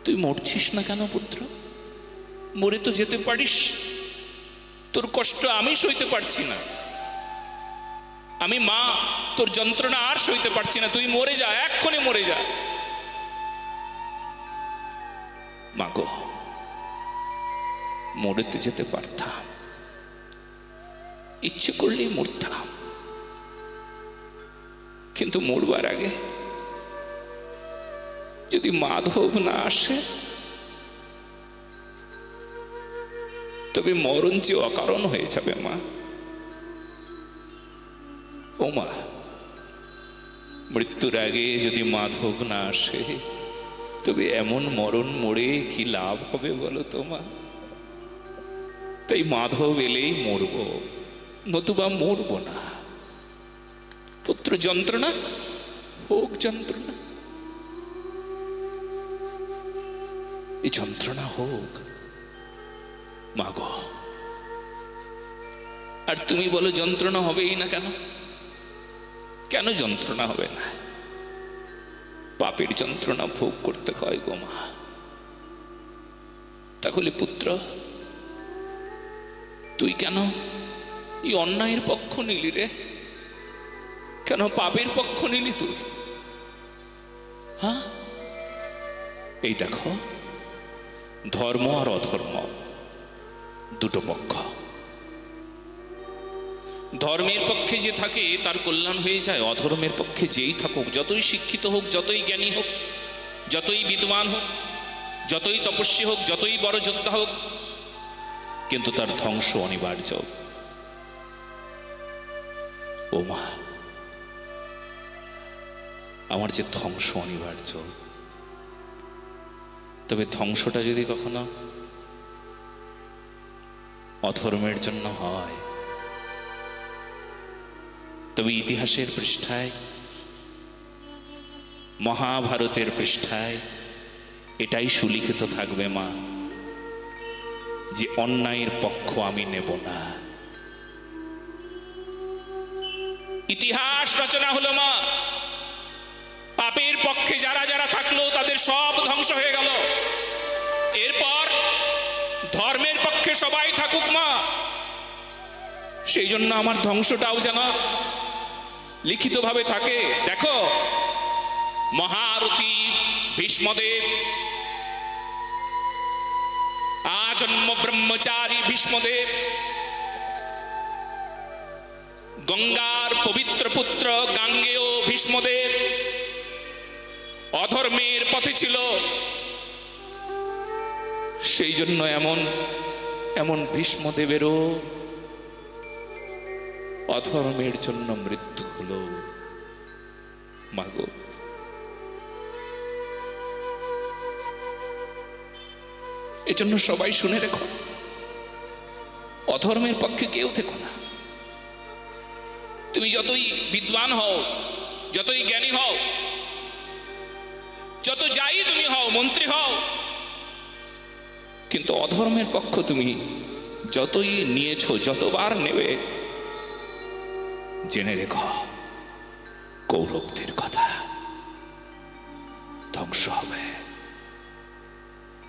তুই মরছিস না কেন পুত্র? মরে তো যেতে পারিস। তোর কষ্ট আমি সইতে পারছি না, আমি মা, তোর যন্ত্রণা আর সইতে পারছি না, তুই মরে যা, এক্ষুনি মরে যা। মা গো, মরেতে যেতে পারতাম, ইচ্ছে করলেই মরতাম, কিন্তু মরবার আগে যদি মাধব না আসে তবে মরণ যে অকারণ হয়ে যাবে মা। ও মা, মৃত্যুর আগে যদি মাধব না আসে তবে এমন মরণ মরে কি লাভ হবে বলো তো মা? তাই মাধব এলেই মরব, নতুবা মরব না। পুত্র যন্ত্রণা হোক, যন্ত্রণা, এই যন্ত্রণা হোক মা গো। আর তুমি বলো যন্ত্রণা হবেই না কেন? কেন যন্ত্রণা হবে না? পাপের যন্ত্রণা ভোগ করতে হয় গো মা। তাহলে পুত্র, তুই কেন এই অন্যায়ের পক্ষ নিলি রে? কেন পাপের পক্ষ নিলি তুই? হ্যাঁ, এই দেখো, ধর্ম আর অধর্ম দুটো পক্ষ। ধর্মের পক্ষে যে থাকে তার কল্যাণ হয়ে যায়, অধর্মের পক্ষে যেই থাকুক, যতই শিক্ষিত হোক, যতই জ্ঞানী হোক, যতই বিদ্বান হোক, যতই তপস্বী হোক, যতই বড় যোদ্ধা হোক, কিন্তু তার ধ্বংস অনিবার্য। ও মা, আমার যে ধ্বংস অনিবার্য, তবে ধ্বংসটা যদি কখনো অধর্মের জন্য হয় তবে ইতিহাসের পৃষ্ঠায়, মহাভারতের পৃষ্ঠায় এটাই সুলিখিত থাকবে মা, যে অন্যায়ের পক্ষ আমি নেব না। ইতিহাস রচনা হলো মা, পাপের পক্ষে যারা যারা থাকলো তাদের সব ধ্বংস হয়ে গেল। এরপর ধর্মের পক্ষে সবাই থাকুক মা, সেই জন্য আমার ধ্বংসটাও যেন লিখিতভাবে থাকে। দেখো, মহারথী ভীষ্মদেব, আজন্ম ব্রহ্মচারী ভীষ্মদেব, গঙ্গার পবিত্র পুত্র গাঙ্গেয় ভীষ্মদেব অধর্মের পথে ছিল। সেই জন্য এমন এমন ভীষ্মদেবেরও অধর্মের জন্য মৃত্যু হলো। মাগো, এজন্য সবাই শুনে রেখো, অধর্মের পক্ষে কেউ থেকো না। তুমি যতই বিদ্বান হও, যতই জ্ঞানী হও, যত যাই তুমি হও, মন্ত্রী হও, কিন্তু অধর্মের পক্ষ তুমি যতই নিয়েছো, যতবার নেবে, জেনে রেখো কৌরবদের কথা ধ্বংস হবে।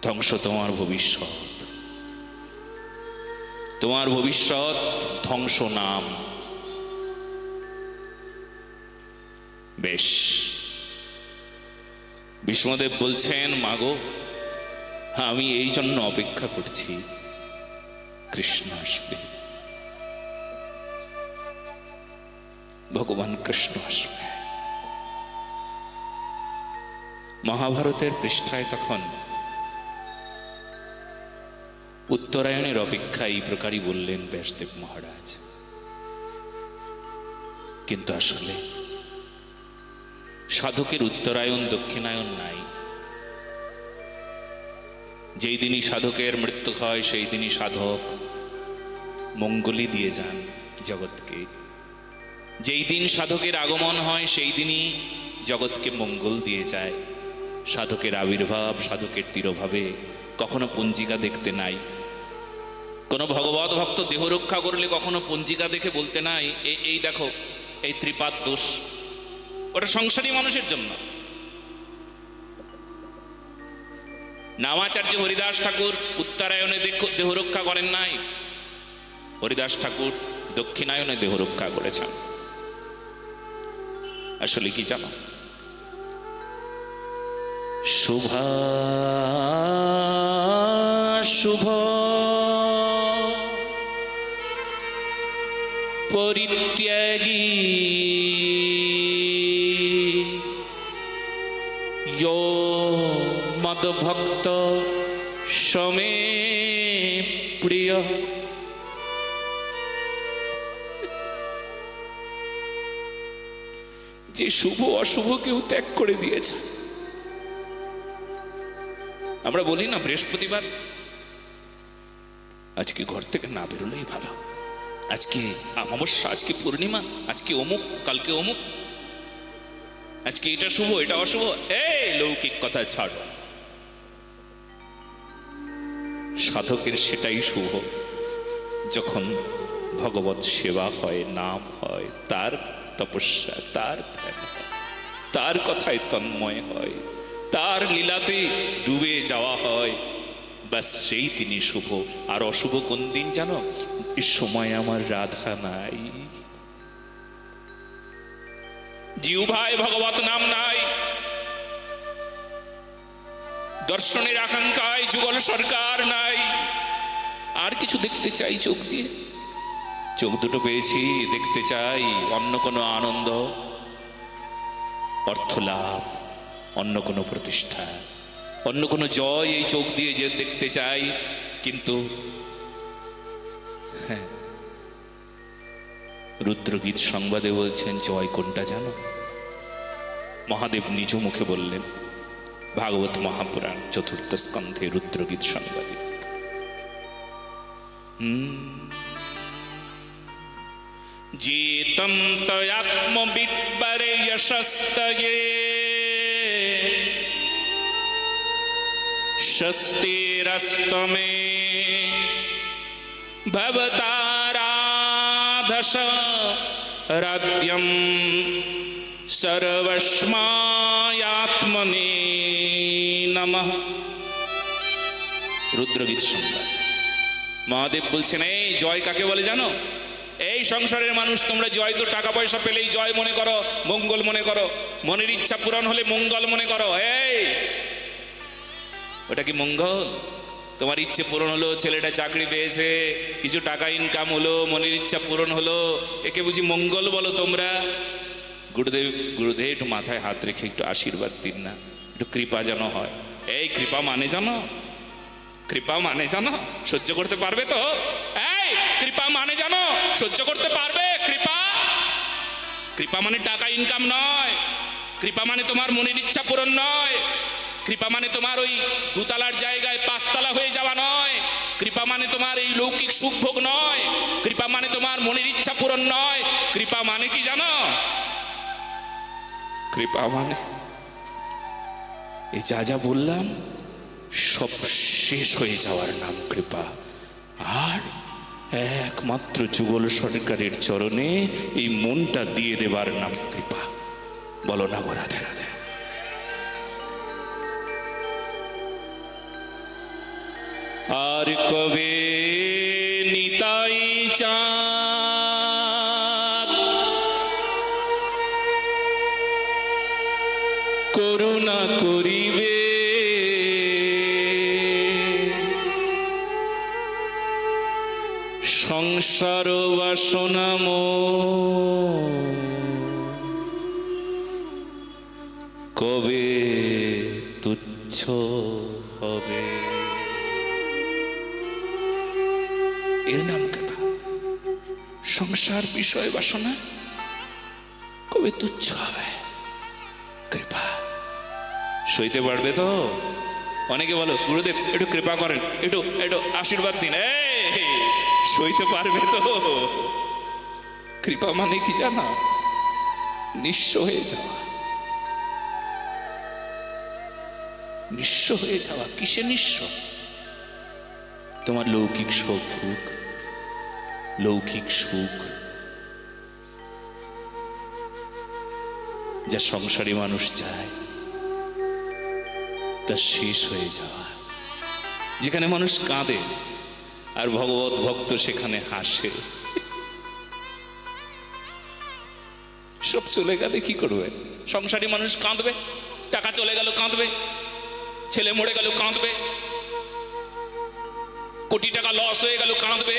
ধ্বংস তোমার ভবিষ্যৎ, তোমার ভবিষ্যৎ ধ্বংস নাম। বেশ, ভীষ্মদেব বলছেন, মাগো, আমি এই জন্য অপেক্ষা করছি কৃষ্ণ আসবে, ভগবান কৃষ্ণ আসবে। মহাভারতের পৃষ্ঠায় তখন উত্তরায়ণের অপেক্ষা এই প্রকারই বললেন ব্যাসদেব মহারাজ। কিন্তু আসলে সাধকের উত্তরায়ণ দক্ষিণায়ন নাই। যেই দিনই সাধকের মৃত্যু হয় সেই দিনই সাধক মঙ্গলই দিয়ে যান জগৎকে। যেই দিন সাধকের আগমন হয় সেই দিনই জগৎকে মঙ্গল দিয়ে যায়। সাধকের আবির্ভাব, সাধকের তিরোভাবে কখনো পঞ্জিকা দেখতে নাই। কোনো ভগবত ভক্ত দেহ রক্ষা করলে কখনো পঞ্জিকা দেখে বলতে নাই এই দেখো এই ত্রিপাদ দোষ, ওটা সংসারী মানুষের জন্য। নামাচার্য হরিদাস ঠাকুর উত্তরায়ণে দেহ রক্ষা করেন নাই, হরিদাস ঠাকুর দক্ষিণায়নে দেহ রক্ষা করেছেন। আসলে কি জানো, শুভা শুভ পরিত্যাগী यो मद्भक्त समे प्रिय। যে শুভ অশুভকেও ত্যাগ করে দিয়েছে। আমরা বলি না বৃহস্পতিবার, আজকে ঘর থেকে না বেরোলেই ভালো, আজকে অমাবস্যা, আজকে পূর্ণিমা, আজকে অমুক, কালকে অমুক, আজকে এটা শুভ এটা অশুভ। এই লৌকিক কথা ছাড়ো, সাধকের সেটাই শুভ যখন ভগবত সেবা হয়, নাম হয়, তার তপস্যা, তার ধ্যান হয়, তার কথায় তন্ময় হয়, তার লীলাতে ডুবে যাওয়া হয়, ব্যাস সেই তিনি শুভ। আর অশুভ কোন দিন জানো? এ সময় আমার রাধা নাই, জিহ্বায় ভগবত নাম নাই, দর্শনের আকাঙ্ক্ষায় যুগল সরকার নাই, আর কিছু দেখতে চাই চোখ দিয়ে, চোখ দুটো পেয়েছি, দেখতে চাই অন্য কোনো আনন্দ, অর্থ লাভ, অন্য কোনো প্রতিষ্ঠা, অন্য কোনো জয় এই চোখ দিয়ে যে দেখতে চাই। কিন্তু হ্যাঁ, রুদ্রগীত সংবাদে বলছেন জয় কোনটা জানো? মহাদেব নিজ মুখে বললেন, ভাগবত মহাপুরাণ চতুর্থ স্কন্ধে রুদ্রগীত সংবাদে, যেতম তয়াত্মবিদ্বরে যশস্তয়ে স্বস্তিরস্তমে ভবতারাধস রাদ্যম সর্বস্মায়াত্মনে নমঃ। রুদ্রগীত সংবাদ। মহাদেব বলছেন, এই জয় কাকে বলে জানো? এই সংসারের মানুষ তোমরা জয় তো টাকা পয়সা পেলেই জয় মনে করো, মঙ্গল মনে করো, মনের ইচ্ছা পূরণ হলে মঙ্গল মনে করো। এই ওটা কি মঙ্গল? তোমার ইচ্ছে পূরণ হলো, ছেলেটা চাকরি পেয়েছে, কিছু টাকা ইনকাম হলো, মনের ইচ্ছা পূরণ হলো, একে বুঝি মঙ্গল বলো তোমরা? গুরুদেব গুরুদেব একটু মাথায় হাত রেখে একটু আশীর্বাদ দিন না, একটু কৃপা যেন হয়। এই কৃপা মানে জানো? কৃপা মানে জানো? সহ্য করতে পারবে তো? এই কৃপা মানে জানো? সহ্য করতে পারবে? কৃপা, কৃপা মানে টাকা ইনকাম নয়, কৃপা মানে তোমার মনের ইচ্ছা পূরণ নয়, কৃপা মানে তোমার ওই দুতলার জায়গায় পাঁচতলা হয়ে যাওয়া নয়, কৃপা মানে তোমার এই লৌকিক সুখ ভোগ নয়, কৃপা মানে তোমার মনের ইচ্ছা পূরণ নয়। কৃপা মানে কি জানো? কৃপা মানে এই যা যা বললাম সব শেষ হয়ে যাওয়ার নাম কৃপা, আর একমাত্র যুগল সরকারের চরণে এই মনটা দিয়ে দেবার নাম কৃপা। বলো না গো রাধে রাধে। আর কবে নিতাই চাঁদ করুণা করিবে, সংসার বাসনাম কবে তুচ্ছ হবে। এর নাম কৃপা। সংসার বিষয় বাসনা কবে তুচ্ছ হবে? কৃপা। সইতে পারবে তো? অনেকে বলো গুরুদেব একটু কৃপা করেন, একটু একটু আশীর্বাদ দিন। সইতে পারবে তো? কৃপা মানে কি জানা? নিঃস্ব হয়ে যাওয়া। নিঃস্ব হয়ে যাওয়া। কিসে নিঃস্ব? তোমার লৌকিক সুখ ভোগ, লৌকিক সুখ যা সংসারী মানুষ চায় তা শেষ হয়ে যাওয়া। যেখানে মানুষ কাঁদে আর ভগবত ভক্ত সেখানে হাসে। সব চলে গেলে কি করবে? সংসারী মানুষ কাঁদবে, টাকা চলে গেল কাঁদবে, ছেলে মরে গেল কাঁদবে, কোটি টাকা লস হয়ে গেল কাঁদবে,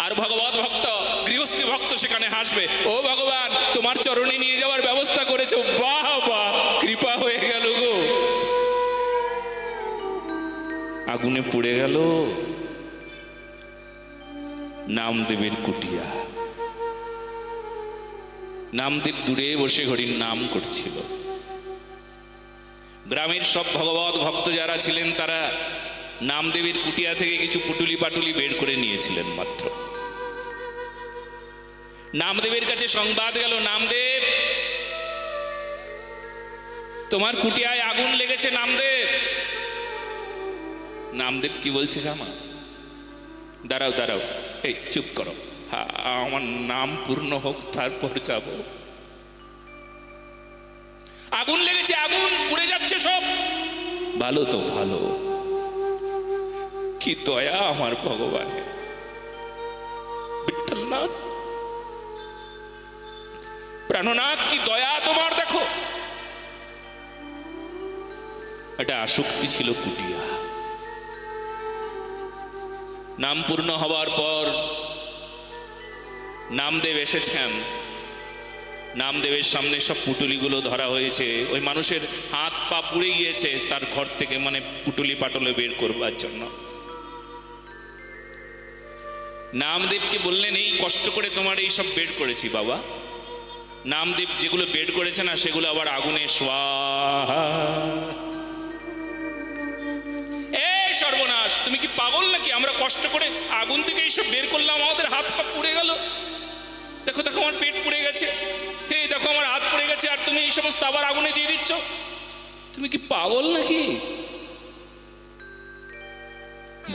আর ভগবত ভক্ত গৃহস্থী ভক্ত সেখানে হাসবে। ও ভগবান, তোমার চরণে নিয়ে যাওয়ার ব্যবস্থা করেছো, বাহ বাহ, কৃপা হয়ে গেল গো। আগুনে পুড়ে গেল নামদেবের কুটিয়া। নামদেব দূরে বসে হরির নাম করছিল। গ্রামের সব ভগবত ভক্ত যারা ছিলেন তারা নামদেবের কুটিয়া থেকে কিছু পুটুলি পাটুলি বের করে নিয়েছিলেন মাত্র। নামদেবের কাছে সংবাদ গেল, নামদেব, তোমার কুটিয়ায় আগুন লেগেছে নামদেব। নামদেব কি বলছে জানো? দাঁড়াও দাঁড়াও, এই চুপ করো, আমার নাম পূর্ণ হোক তারপর যাব। আগুন লেগেছে, আগুন পুড়ে যাচ্ছে সব। ভালো তো ভালো, কি দয়া আমার ভগবানের। বিঠ্ঠলনাথ, প্রাণনাথ, কি দয়া তোমার, দেখো। এটা আসক্তি ছিল কুটিয়া। নাম পূর্ণ হবার পর নামদেব এসেছেন। নামদেবের সামনে সব পুটুলিগুলো ধরা হয়েছে। ওই মানুষের হাত পা পুড়ে গিয়েছে তার ঘর থেকে, মানে পুটুলি পাটলে বের করবার জন্য। নামদেবকে বললেন, এই কষ্ট করে তোমার এই সব বের করেছি বাবা। নামদেব যেগুলো বের করেছে না, সেগুলো আবার আগুনে স্বাহা। এই সর্বনাশ, তুমি কি পাগল নাকি? আমরা কষ্ট করে আগুন থেকে এইসব বের করলাম, আমাদের হাত পা পুড়ে গেল। দেখো দেখো, আমার পেট পুড়ে গেছে, এই দেখো আমার হাত পুড়ে গেছে, আর তুমি এই সমস্ত আবার আগুনে দিয়ে দিচ্ছ। তুমি কি পাগল নাকি?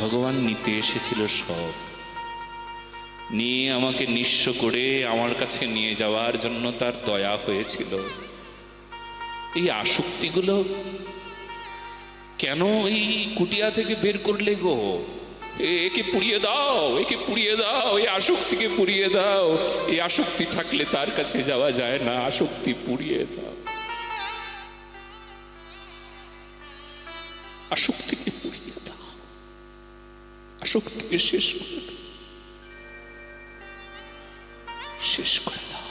ভগবান নিতে এসেছিল সব, নিয়ে আমাকে নিঃস্ব করে আমার কাছে নিয়ে যাওয়ার জন্য তার দয়া হয়েছিল। এই আসক্তিগুলো কেন এই কুটিয়া থেকে বের করলে গো? একে পুড়িয়ে দাও, একে পুড়িয়ে দাও, এই আসক্তিকে পুড়িয়ে দাও। এই আসক্তি থাকলে তার কাছে যাওয়া যায় না, আসক্তি পুড়িয়ে দাও, আসক্তিকে পুড়িয়ে দাও, আসক্তিকে শেষ করে দাও, শেষ করে দাও।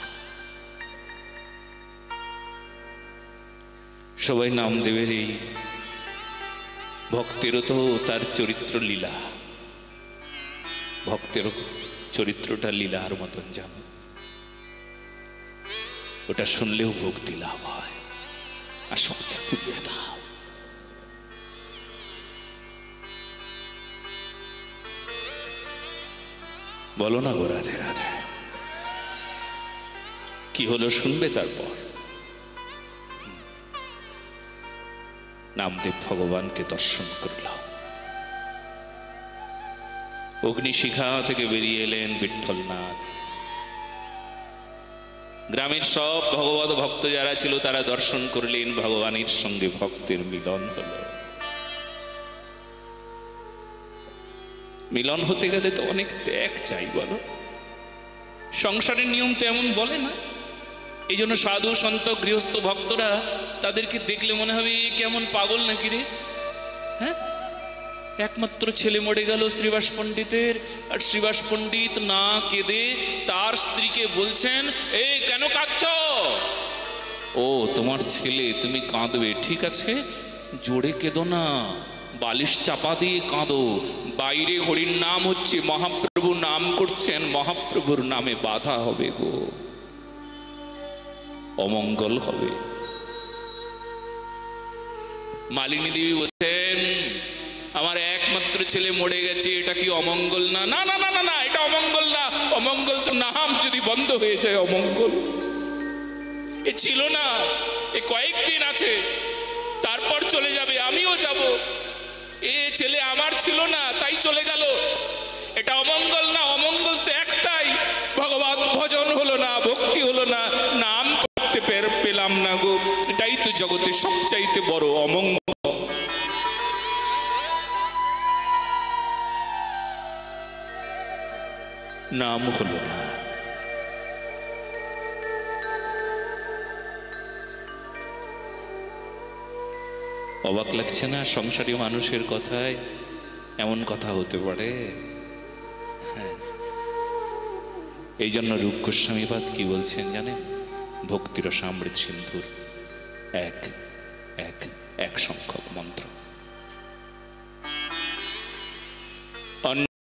সবাই নামদেবের এই ভক্তেরও তো তার চরিত্র লীলা, ভক্তেরও চরিত্রটা লীলার মতন জানো। ওটা শুনলেও ভক্তি লাভ হয়। আসক্তি পুড়িয়ে দাও। বলো না গো রাধে রাধে। কি হলো শুনবে তারপর। নামদেব ভগবানকে দর্শন করল। অগ্নিশিখা থেকে বেরিয়ে এলেন বিঠ্ঠলনাথ। গ্রামের সব ভগবত ভক্ত যারা ছিল তারা দর্শন করলেন, ভগবানের সঙ্গে ভক্তের মিলন হল। মিলন হতে গেলে তো অনেক ত্যাগ চাই, বলো। সংসারের নিয়ম তো এমন বলে না। এই জন্য সাধু সন্ত গৃহস্থ ভক্তরা তাদেরকে দেখলে মনে হবে এই কেমন পাগল নাকি রে। হ্যাঁ, একমাত্র ছেলে মরে গেল শ্রীবাস পণ্ডিতের, আর শ্রীবাস পণ্ডিত না কেঁদে তার স্ত্রীকে বলছেন, এই কেন কাঁদছ? ও তোমার ছেলে, তুমি কাঁদবে, ঠিক আছে, জোরে কেঁদো না, বালিশ চাপা দিয়ে কাঁদো। বাইরে হরির নাম হচ্ছে, মহাপ্রভু নাম করছেন, মহাপ্রভুর নামে বাধা হবে গো, অমঙ্গল হবে। মালিনী দেবী বলছেন, আমার একমাত্র ছেলে মরে গেছে, এটা কি অমঙ্গল না? না না না না না, এটা অমঙ্গল না। অমঙ্গল তো নাম যদি বন্ধ হয়ে যায় অমঙ্গল। এ ছিল না, এ কয়েকদিন আছে, তারপর চলে যাবে, আমিও যাব। এ ছেলে আমার ছিল না, তাই চলে গেল, এটা অমঙ্গল না। অমঙ্গল তো একটাই, ভগবান ভজন হলো না, ভক্তি হলো না, নাম করতে পেলাম না গো। এটাই তো জগতে সবচাইতে বড় অমঙ্গল। নাম হলো না। অবাক লাগছে না সংসারী মানুষের কথায় এমন কথা হতে পারে? হ্যাঁ, এই জন্য রূপ গোস্বামীপাদ কি বলছেন জানেন? ভক্তিরসামৃত সিন্ধুর এক এক এক সংখ্যক মন্ত্র।